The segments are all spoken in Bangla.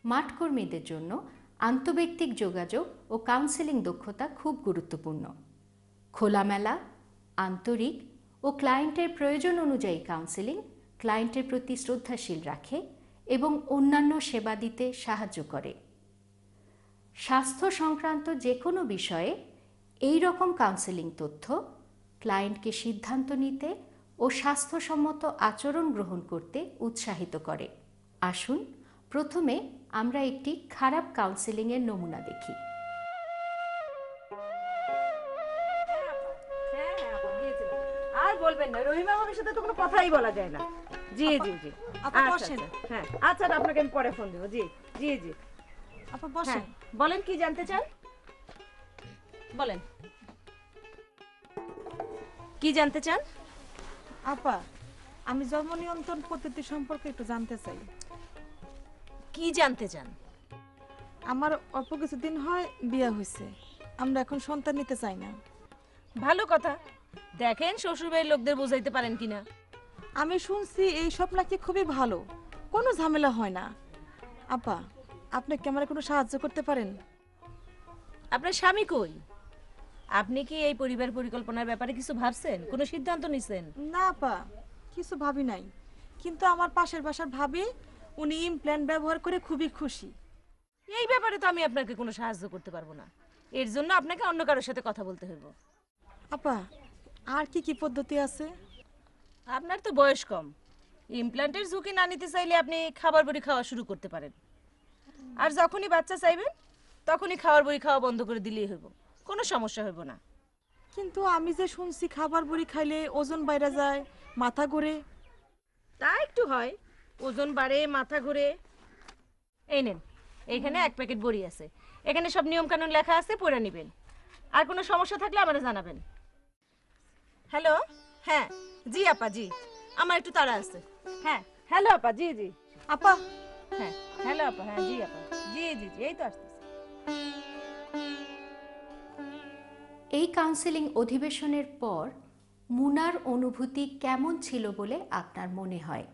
মাঠকর্মীদের জন্য আন্তঃব্যক্তিক যোগাযোগ ও কাউন্সেলিং দক্ষতা খুব গুরুত্বপূর্ণ। খোলামেলা, আন্তরিক ও ক্লায়েন্টের প্রয়োজন অনুযায়ী কাউন্সেলিং ক্লায়েন্টের প্রতি শ্রদ্ধাশীল রাখে এবং অন্যান্য সেবা দিতে সাহায্য করে। স্বাস্থ্য সংক্রান্ত যে কোনো বিষয়ে এই রকম কাউন্সেলিং তথ্য ক্লায়েন্টকে সিদ্ধান্ত নিতে ও স্বাস্থ্যসম্মত আচরণ গ্রহণ করতে উৎসাহিত করে। আসুন প্রথমে আমরা একটি খারাপ কাউন্সেলিংয়ের নমুনা দেখি। আর বলবেন না, রহিমা ভাবির সাথে তো কোনো কথাই বলা যায় না। জি জি জি, আপা বসেন। হ্যাঁ আচ্ছা, আপনাকে আমি পরে ফোন দেবো। জি জি জি, আপা বসেন। বলেন কি জানতে চান, বলেন কি জানতে চান। আপা, আমি জন্ম নিয়ন্ত্রণ পদ্ধতি সম্পর্কে একটু জানতে চাই। কি জানতে চান? আমার অল্প কিছুদিন হয় বিয়ে হয়েছে, আমরা এখন সন্তান নিতে চাই না। ভালো কথা, দেখেন শ্বশুরবাড়ির লোকদের বোঝাইতে পারেন কিনা। আমি শুনছি এই সব নাকি খুবই ভালো, কোনো ঝামেলা হয় না। আপা, আপনি কি আমার কোনো সাহায্য করতে পারেন? আপনার স্বামী কই? আপনি কি এই পরিবার পরিকল্পনার ব্যাপারে কিছু ভাবছেন, কোনো সিদ্ধান্ত নিছেন? না আপা, কিছু ভাবি নাই, কিন্তু আমার পাশের বাসার ভাবি উনি ইমপ্ল্যান্ট ব্যবহার করে খুবই খুশি। এই ব্যাপারে তো আমি আপনাকে কোনো সাহায্য করতে পারবো না, এর জন্য আপনাকে অন্য কারোর সাথে কথা বলতে হইব। আপা, আর কি কি পদ্ধতি আছে? আপনার তো বয়স কম, ইমপ্ল্যান্টের ঝুঁকি না নিতে চাইলে আপনি খাবার বড়ি খাওয়া শুরু করতে পারেন। আর যখনই বাচ্চা চাইবেন তখনই খাবার বড়ি খাওয়া বন্ধ করে দিলেই হইব, কোনো সমস্যা হইব না। কিন্তু আমি যে শুনছি খাবার বড়ি খাইলে ওজন বাইরে যায়, মাথা ঘোরে। তা একটু হয়, ওজন বাড়ে, মাথা ঘুরে। এই নেন, এইখানে 1 প্যাকেট বড়ি আছে, এখানে সব নিয়ম কানুন লেখা আছে, পড়ে নেবেন। আর কোনো সমস্যা থাকলে আমাকে জানাবেন। হ্যালো, হ্যাঁ জি আপা, জি আমার একটু তাড়া আছে। হ্যাঁ হ্যালো আপা, জি জি আপা, হ্যাঁ হ্যালো আপা, হ্যাঁ জি আপা, জি জি জি, এই তো আসতেছে। এই কাউন্সেলিং অধিবেশনের পর মুনার অনুভূতি কেমন ছিল বলে আপনার মনে হয়?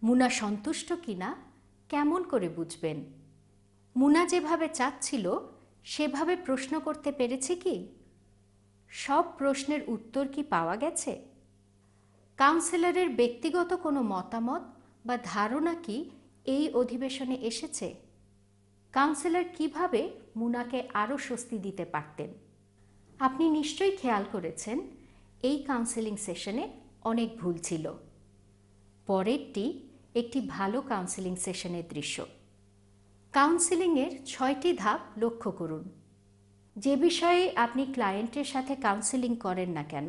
মুনা সন্তুষ্ট কিনা কেমন করে বুঝবেন? মুনা যেভাবে চাচ্ছিল সেভাবে প্রশ্ন করতে পেরেছে কি? সব প্রশ্নের উত্তর কি পাওয়া গেছে? কাউন্সেলরের ব্যক্তিগত কোনো মতামত বা ধারণা কি এই অধিবেশনে এসেছে? কাউন্সেলর কিভাবে মুনাকে আরও স্বস্তি দিতে পারতেন? আপনি নিশ্চয়ই খেয়াল করেছেন এই কাউন্সেলিং সেশনে অনেক ভুল ছিল। পরেরটি একটি ভালো কাউন্সেলিং সেশনের দৃশ্য। কাউন্সেলিংয়ের 6টি ধাপ লক্ষ্য করুন। যে বিষয়ে আপনি ক্লায়েন্টের সাথে কাউন্সেলিং করেন না কেন,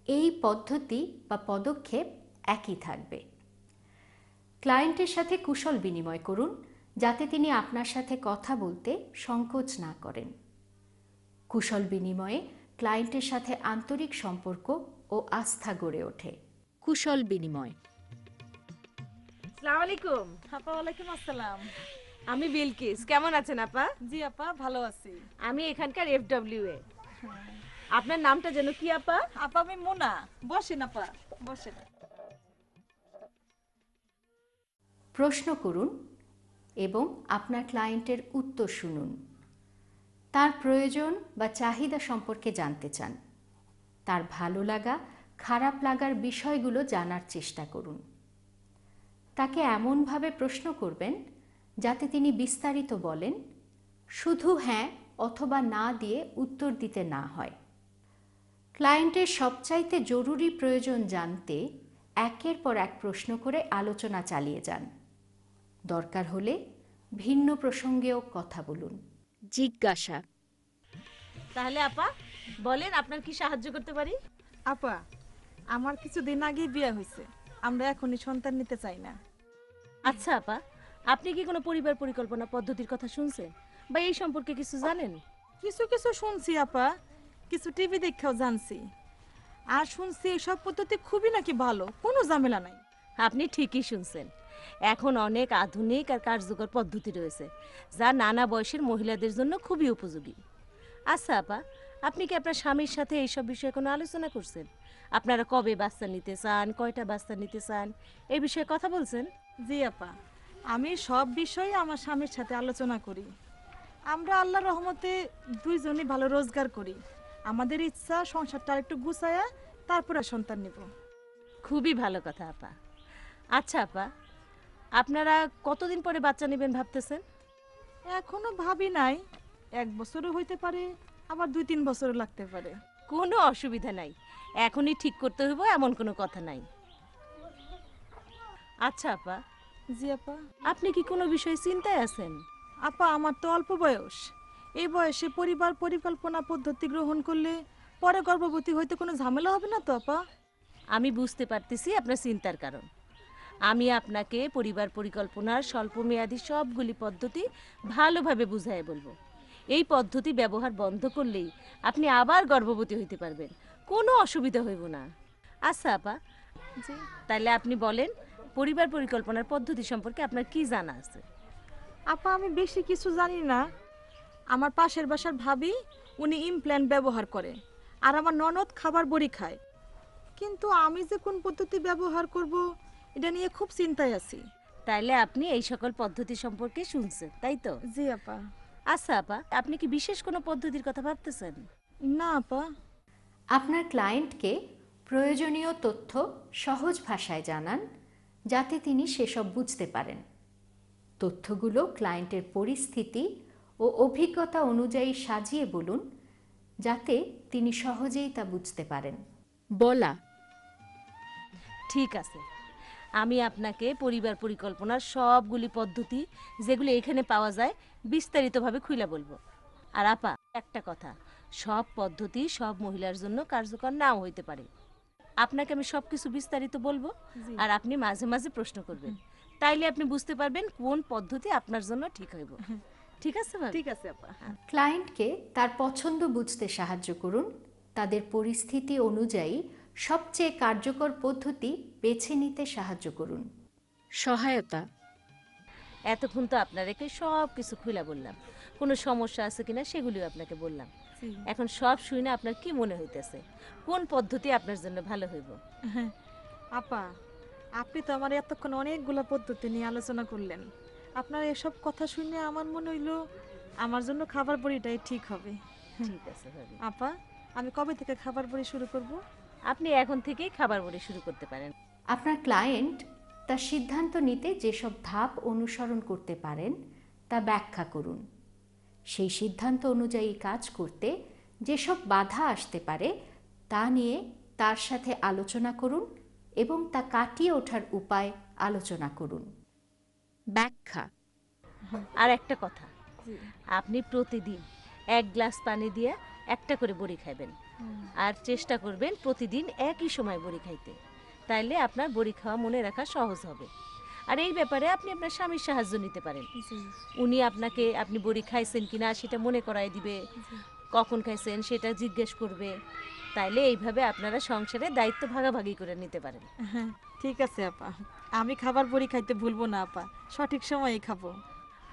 এই পদ্ধতি বা পদক্ষেপ একই থাকবে। ক্লায়েন্টের সাথে কুশল বিনিময় করুন যাতে তিনি আপনার সাথে কথা বলতে সংকোচ না করেন। কুশল বিনিময়ে ক্লায়েন্টের সাথে আন্তরিক সম্পর্ক ও আস্থা গড়ে ওঠে। কুশল বিনিময়। আসসালামু আলাইকুম। আপা, ওয়ালাইকুম আসসালাম। আমি বিলকিস, কেমন আছেন আপা? জি আপা, ভালো আছি। আমি এখানকার FWA। আপনার নামটা যেন কি আপা? আপা, আমি মুনা। বসেন আপা, বসেন। প্রশ্ন করুন এবং আপনার ক্লায়েন্টের উত্তর শুনুন। তার প্রয়োজন বা চাহিদা সম্পর্কে জানতে চান। তার ভালো লাগা, খারাপ লাগার বিষয়গুলো জানার চেষ্টা করুন। তাকে এমনভাবে প্রশ্ন করবেন যাতে তিনি বিস্তারিত বলেন, শুধু হ্যাঁ অথবা না দিয়ে উত্তর দিতে না হয়। ক্লায়েন্টের সবচাইতে জরুরি প্রয়োজন জানতে একের পর এক প্রশ্ন করে আলোচনা চালিয়ে যান। দরকার হলে ভিন্ন প্রসঙ্গেও কথা বলুন। জিজ্ঞাসা। তাহলে আপা বলেন, আপনার কি সাহায্য করতে পারি? আপা, আমার কিছুদিন আগে বিয়ে হয়েছে, আমরা এখনই সন্তান নিতে চাই না। আচ্ছা আপা, আপনি কি কোনো পরিবার পরিকল্পনা পদ্ধতির কথা শুনছেন বা এই সম্পর্কে কিছু জানেন? কিছু কিছু শুনছি আপা, কিছু টিভি দেখাও জানছি। আর শুনছি এইসব পদ্ধতি খুবই নাকি ভালো, কোনো ঝামেলা নাই। আপনি ঠিকই শুনছেন, এখন অনেক আধুনিক আর কার্যকর পদ্ধতি রয়েছে যা নানা বয়সের মহিলাদের জন্য খুবই উপযোগী। আচ্ছা আপা, আপনি কি আপনার স্বামীর সাথে এইসব বিষয়ে কোনো আলোচনা করছেন? আপনারা কবে বাচ্চা নিতে চান, কয়টা বাচ্চা নিতে চান, এই বিষয়ে কথা বলছেন? জি আপা, আমি সব বিষয়ে আমার স্বামীর সাথে আলোচনা করি। আমরা আল্লাহর রহমতে দুইজনই ভালো রোজগার করি। আমাদের ইচ্ছা সংসারটা একটু গুছায়া তারপরে সন্তান নিব। খুবই ভালো কথা আপা। আচ্ছা আপা, আপনারা কতদিন পরে বাচ্চা নেবেন ভাবতেছেন? এখনো ভাবি নাই, 1 বছরও হইতে পারে, আবার 2-3 বছরও লাগতে পারে। কোনো অসুবিধা নাই, এখনই ঠিক করতে হইব এমন কোনো কথা নাই। আচ্ছা আপা, জি আপা। আপনি কি কোনো বিষয়ে চিন্তায় আছেন? আপা, আমার তো অল্প বয়স। এই বয়সে পরিবার পরিকল্পনা পদ্ধতি গ্রহণ করলে পরে গর্ভবতী হইতে কোনো ঝামেলা হবে না তো আপা? আমি বুঝতে পারতেছি আপনার চিন্তার কারণ। আমি আপনাকে পরিবার পরিকল্পনার স্বল্পমেয়াদী সবগুলি পদ্ধতি ভালোভাবে বুঝাই বলবো। এই পদ্ধতি ব্যবহার বন্ধ করলেই আপনি আবার গর্ভবতী হইতে পারবেন, কোনো অসুবিধা হইব না। আচ্ছা আপা, জি তাহলে আপনি বলেন পরিবার পরিকল্পনার পদ্ধতি সম্পর্কে আপনার কি জানা আছে? আপা, আমি বেশি কিছু জানি না। আমার পাশের বাসার ভাবি, উনি ইমপ্ল্যান্ট ব্যবহার করে, আর আমার ননদ খাবার বড়ি খায়। কিন্তু আমি যে কোন পদ্ধতি ব্যবহার করব এটা নিয়ে খুব চিন্তায় আছি। তাইলে আপনি এই সকল পদ্ধতি সম্পর্কে শুনছেন, তাই তো? জি আপা। আচ্ছা আপা, আপনি কি বিশেষ কোনো পদ্ধতির কথা ভাবতেছেন? না আপা। আপনার ক্লায়েন্টকে প্রয়োজনীয় তথ্য সহজ ভাষায় জানান, যাতে তিনি সেসব বুঝতে পারেন। তথ্যগুলো ক্লায়েন্টের পরিস্থিতি ও অভিজ্ঞতা অনুযায়ী সাজিয়ে বলুন, যাতে তিনি সহজেই তা বুঝতে পারেন। বলা। ঠিক আছে, আমি আপনাকে পরিবার পরিকল্পনার সবগুলি পদ্ধতি যেগুলি এখানে পাওয়া যায় বিস্তারিতভাবে খুলে বলবো। আর আপা, একটা কথা, সব পদ্ধতি সব মহিলার জন্য কার্যকর নাও হইতে পারে। আপনাকে আমি সব কিছু বিস্তারিত বলবো, জি। আর আপনি মাঝে মাঝে প্রশ্ন করবেন। তাইলে আপনি বুঝতে পারবেন কোন পদ্ধতি আপনার জন্য ঠিক হইব। ঠিক আছে ভাবি? ঠিক আছে আপা। ক্লায়েন্টকে তার পছন্দ বুঝতে সাহায্য করুন। তাদের পরিস্থিতি অনুযায়ী সবচেয়ে কার্যকর পদ্ধতি বেছে নিতে সাহায্য করুন। সহায়তা। এতক্ষণ তো আপনাদেরকে সব কিছু খুলে বললাম, কোনো সমস্যা আছে কিনা সেগুলিও আপনাকে বললাম। জি। এখন সব শুনে আপনার কি মনে হইতেছে, কোন পদ্ধতি আপনার জন্য ভালো হইব? আপা, আপনি তো আমার এতক্ষণ অনেকগুলো পদ্ধতি নিয়ে আলোচনা করলেন। আপনার এসব কথা শুনে আমার মনে হইলো আমার জন্য খাবার বড়িটাই ঠিক হবে। ঠিক আছে ভাবি, আপা, আমি কবে থেকে খাবার বড়ি শুরু করব? আপনি এখন থেকেই খাবার বড়ি শুরু করতে পারেন। আপনার ক্লায়েন্ট তার সিদ্ধান্ত নিতে যেসব ধাপ অনুসরণ করতে পারেন তা ব্যাখ্যা করুন। সেই সিদ্ধান্ত অনুযায়ী কাজ করতে যেসব বাধা আসতে পারে তা নিয়ে তার সাথে আলোচনা করুন এবং তা কাটিয়ে ওঠার উপায় আলোচনা করুন। ব্যাখ্যা। আর একটা কথা, আপনি প্রতিদিন 1 গ্লাস পানি দিয়ে একটা করে বড়ি খাবেন, আর চেষ্টা করবেন প্রতিদিন একই সময় বড়ি খাইতে। তাইলে আপনার বড়ি খাওয়া মনে রাখা সহজ হবে। আর এই ব্যাপারে আপনি আপনার স্বামীর সাহায্য নিতে পারেন। উনি আপনাকে আপনি বড়ি খাইছেন কিনা সেটা মনে করায় দিবে, কখন খাইছেন সেটা জিজ্ঞেস করবে। তাইলে এইভাবে আপনারা সংসারে দায়িত্ব ভাগাভাগি করে নিতে পারেন। হ্যাঁ, ঠিক আছে আপা, আমি খাবার বড়ি খাইতে ভুলবো না আপা, সঠিক সময়ে খাবো।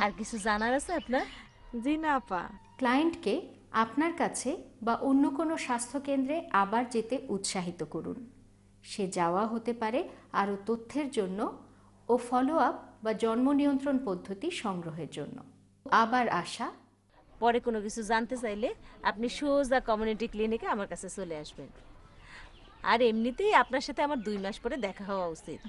আর কিছু জানার আছে আপনার? জি না আপা। ক্লায়েন্টকে আপনার কাছে বা অন্য কোনো স্বাস্থ্যকেন্দ্রে আবার যেতে উৎসাহিত করুন। সে যাওয়া হতে পারে আরও তথ্যের জন্য ও ফলো আপ বা জন্ম নিয়ন্ত্রণ পদ্ধতি সংগ্রহের জন্য। আবার আসা। পরে কোনো কিছু জানতে চাইলে আপনি সোজা কমিউনিটি ক্লিনিকে আমার কাছে চলে আসবেন। আর এমনিতেই আপনার সাথে আমার 2 মাস পরে দেখা হওয়া উচিত।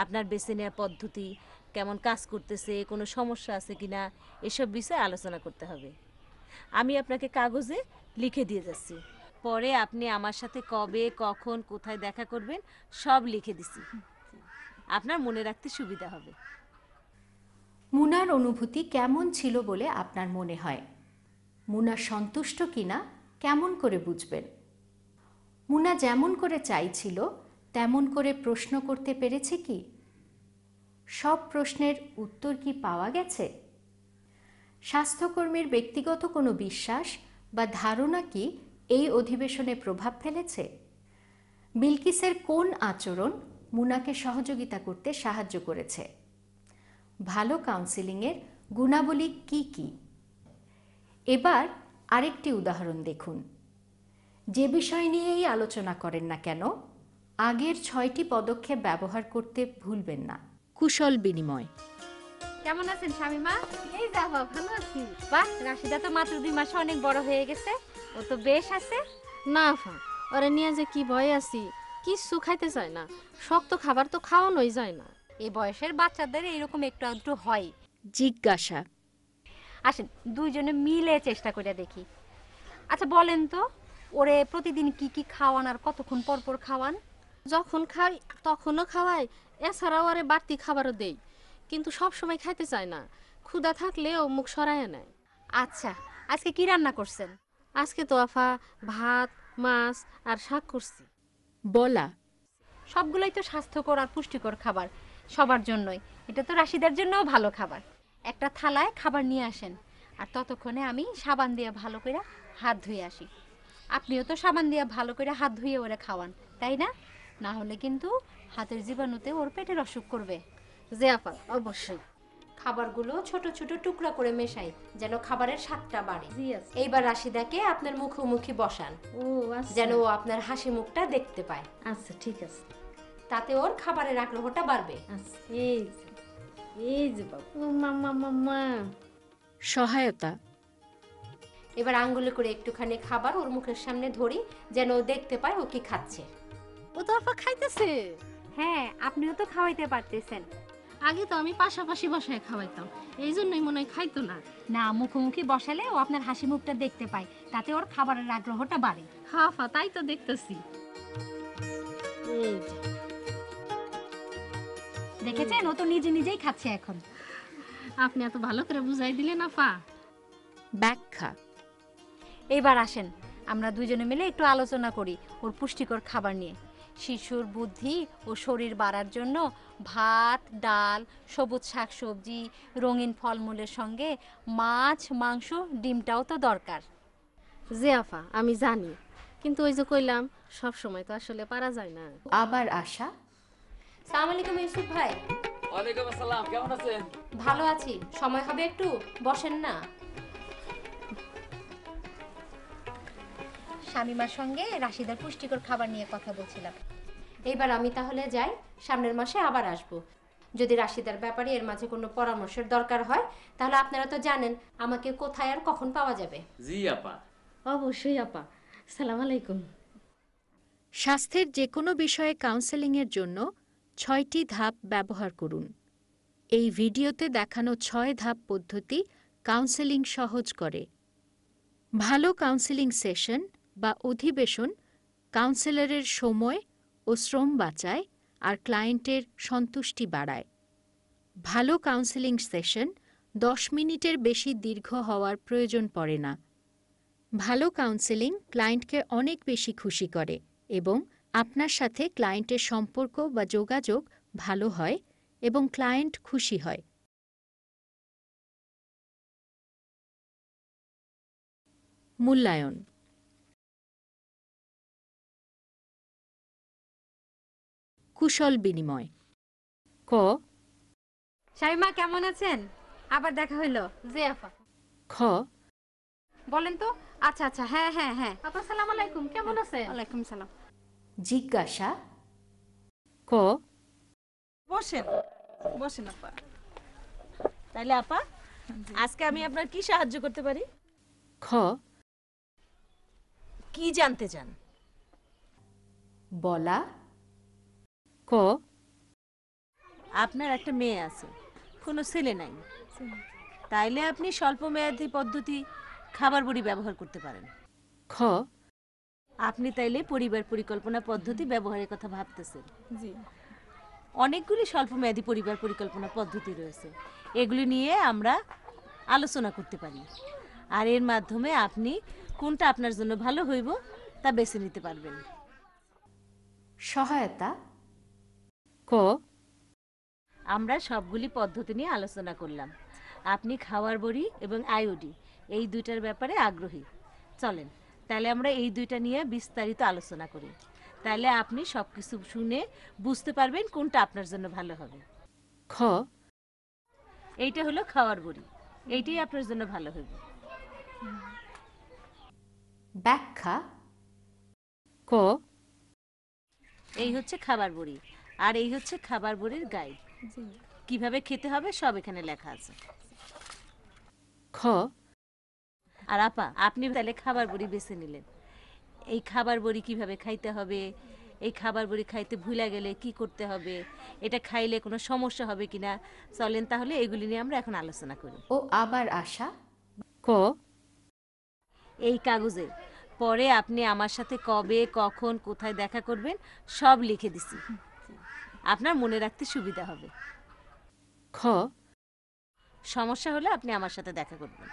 আপনার বেছে নেওয়া পদ্ধতি কেমন কাজ করতেছে, কোনো সমস্যা আছে কিনা, এসব বিষয়ে আলোচনা করতে হবে। আমি আপনাকে কাগজে লিখে দিয়ে যাচ্ছি, পরে আপনি আমার সাথে কবে কখন কোথায় দেখা করবেন সব লিখে দিছি, আপনার মনে রাখতে সুবিধা হবে। মুনার অনুভূতি কেমন ছিল বলে আপনার মনে হয়? মুনা সন্তুষ্ট কিনা কেমন করে বুঝবেন? মুনা যেমন করে চাইছিল তেমন করে প্রশ্ন করতে পেরেছে কি? সব প্রশ্নের উত্তর কি পাওয়া গেছে? স্বাস্থ্যকর্মীর ব্যক্তিগত কোনো বিশ্বাস বা ধারণা কি এই অধিবেশনে প্রভাব ফেলেছে? বিলকিসের কোন আচরণ মুনাকে সহযোগিতা করতে সাহায্য করেছে? ভালো কাউন্সেলিংয়ের গুণাবলী কি কি? এবার আরেকটি উদাহরণ দেখুন। যে বিষয় নিয়েই আলোচনা করেন না কেন, আগের 6টি পদক্ষেপ ব্যবহার করতে ভুলবেন না। কুশল বিনিময়। কেমন আছেন শামিমা? এই যাবা ভালো আছি। বাহ, রাশিদা তো মাত্র 2 মাসে অনেক বড় হয়ে গেছে। ও তো বেশ আছে। না আফা, ওরে নিয়ে যে কি ভয় আছি, কিচ্ছু খাইতে চায় না, শক্ত খাবার তো খাওয়ানোই যায় না। এই বয়সের বাচ্চাদের এইরকম একটু আধটু হয়। জিজ্ঞাসা। আসেন দুইজনে মিলে চেষ্টা করে দেখি। আচ্ছা বলেন তো, ওরে প্রতিদিন কি কি খাওয়ান আর কতক্ষণ পর পর খাওয়ান? যখন খাই তখনও খাওয়াই, এছাড়াও আরে বাড়তি খাবারও দেই, কিন্তু সব সময় খাইতে চায় না। ক্ষুধা থাকলেও মুখ সরাইয়া নেয়। আচ্ছা, আজকে কি রান্না করছেন? আজকে তো আফা ভাত, মাছ আর শাক করছি। বলা। সবগুলোই তো স্বাস্থ্যকর আর পুষ্টিকর খাবার, সবার জন্যই। এটা তো রাশিদার জন্যও ভালো খাবার। একটা থালায় খাবার নিয়ে আসেন, আর ততক্ষণে আমি সাবান দিয়ে ভালো করে হাত ধুয়ে আসি। আপনিও তো সাবান দিয়ে ভালো করে হাত ধুয়ে ওরে খাওয়ান, তাই না? না হলে কিন্তু হাতের জীবাণুতে ওর পেটের অসুখ করবে। যে আপা অবশ্যই। খাবারগুলো ছোট ছোট টুকরা করে মেশাই, যেন খাবারের স্বাদটা বাড়ে। জি আছে। এইবার রাশিদাকে আপনার মুখোমুখি বসান, ও আচ্ছা। যেন ও আপনার হাসি মুখটা দেখতে পায়। আচ্ছা ঠিক আছে। তাতে ওর খাবারের আগ্রহটা বাড়বে। আচ্ছা এই যে বাবু। ও মাম্মা মাম্মা। সহায়তা। এবার আঙ্গুলে করে একটুখানি খাবার ওর মুখের সামনে ধরি, যেন ও দেখতে পায় ও কি খাচ্ছে। ও তো আপা খাইতেছে। হ্যাঁ, আপনিও তো খাওয়াইতে পারতেছেন। আগে তো আমি পাশাপাশি বসায় খাওয়াইতাম, এই জন্যই মনে হয় খাইতো না। না, মুখোমুখি বসালে ও আপনার হাসি মুখটা দেখতে পায়, তাতে ওর খাবারের আগ্রহটা বাড়ে। হাফা তাই তো দেখতেছি। এই যে। দেখেছেন, ও তো নিজে নিজেই খাচ্ছে এখন। আপনি এত ভালো করে বুঝাই দিলেন আপা। ব্যাখ্যা। এইবার আসেন আমরা দুজনে মিলে একটু আলোচনা করি ওর পুষ্টিকর খাবার নিয়ে। শিশুর বুদ্ধি ও শরীর বাড়ার জন্য ভাত, ডাল, সবুজ শাকসবজি, রঙিন ফলমূলের সঙ্গে মাছ, মাংস, ডিমটাও তো দরকার। জি আপা আমি জানি, কিন্তু ওই যে কইলাম সব সময় তো আসলে পারা যায় না। আবার আশা। সালাম আলাইকুম ইউসুফ ভাই। ওয়ালাইকুম আসসালাম, কেমন আছেন? ভালো আছি, সময় হবে একটু বসেন না। শামিমার সঙ্গে রাশিদার পুষ্টিকর খাবার নিয়ে কথা বলছিলাম। এইবার আমি তাহলে যাই, সামনের মাসে আবার আসব। যদি রাশিদার ব্যাপারে এর মাঝে কোনো পরামর্শের দরকার হয়, তাহলে আপনারা তো জানেন আমাকে কোথায় আর কখন পাওয়া যাবে। জি আপা। অবশ্যই আপা। সালাম আলাইকুম। স্বাস্থ্যের যে কোনো বিষয়ে কাউন্সেলিংয়ের জন্য 6টি ধাপ ব্যবহার করুন। এই ভিডিওতে দেখানো 6 ধাপ পদ্ধতি কাউন্সেলিং সহজ করে। ভালো কাউন্সেলিং সেশন বা অধিবেশন কাউন্সেলরের সময় ও শ্রম বাঁচায় আর ক্লায়েন্টের সন্তুষ্টি বাড়ায়। ভালো কাউন্সেলিং সেশন 10 মিনিটের বেশি দীর্ঘ হওয়ার প্রয়োজন পড়ে না। ভালো কাউন্সেলিং ক্লায়েন্টকে অনেক বেশি খুশি করে এবং আপনার সাথে ক্লায়েন্টের সম্পর্ক বা যোগাযোগ ভালো হয় এবং ক্লায়েন্ট খুশি হয়। মূল্যায়ন। কুশল বিনিময়। ক। শামিমা কেমন আছেন? আবার দেখা হইলো। জি আপা। খ। বলেন তো। আচ্ছা আচ্ছা, হ্যাঁ হ্যাঁ হ্যাঁ। আপা সালাম আলাইকুম, কেমন আছেন? ওয়ালাইকুম সালাম। জিজ্ঞাসা। ক। বসেন বসেন আপা। তাইলে আপা আজকে আমি আপনার কি সাহায্য করতে পারি? খ। কি জানতে চান? বলা। ক। আপনার একটা মেয়ে আছে, কোনো ছেলে নাই, তাইলে আপনি স্বল্প মেয়াদী পদ্ধতি খাবার বড়ি ব্যবহার করতে পারেন। খ। আপনি তাইলে পরিবার পরিকল্পনা পদ্ধতি ব্যবহারের কথা ভাবতেছেন। জি। অনেকগুলি স্বল্প মেয়াদী পরিবার পরিকল্পনা পদ্ধতি রয়েছে, এগুলি নিয়ে আমরা আলোচনা করতে পারি, আর এর মাধ্যমে আপনি কোনটা আপনার জন্য ভালো হইব তা বেছে নিতে পারবেন। সহায়তা। ক। আমরা সবগুলি পদ্ধতি নিয়ে আলোচনা করলাম। আপনি খাওয়ার বড়ি এবং আইওডি এই দুইটার ব্যাপারে আগ্রহী। চলেন তাহলে আমরা এই দুইটা নিয়ে বিস্তারিত আলোচনা করি, তাহলে আপনি সব কিছু শুনে বুঝতে পারবেন কোনটা আপনার জন্য ভালো হবে। খ। এইটা হলো খাওয়ার বড়ি, এইটাই আপনার জন্য ভালো হবে। ব্যাখ্যা। ক। এই হচ্ছে খাবার বড়ি, আর এই হচ্ছে খাবার বড়ির গাইড। কিভাবে খেতে হবে সব এখানে লেখা আছে। খ আর আপা, আপনি তাহলে খাবার বড়ি বেছে নিলেন। এই খাবার বড়ি কিভাবে খাইতে হবে, এই খাবার বড়ি খাইতে ভুলে গেলে কি করতে হবে, এটা খাইলে কোনো সমস্যা হবে কিনা, চলেন তাহলে এগুলি নিয়ে আমরা এখন আলোচনা করি। ও আবার আশা, ক এই কাগজে পরে আপনি আমার সাথে কবে, কখন, কোথায় দেখা করবেন সব লিখে দিছি, আপনার মনে রাখতে সুবিধা হবে। খ সমস্যা হলে আপনি আমার সাথে দেখা করবেন।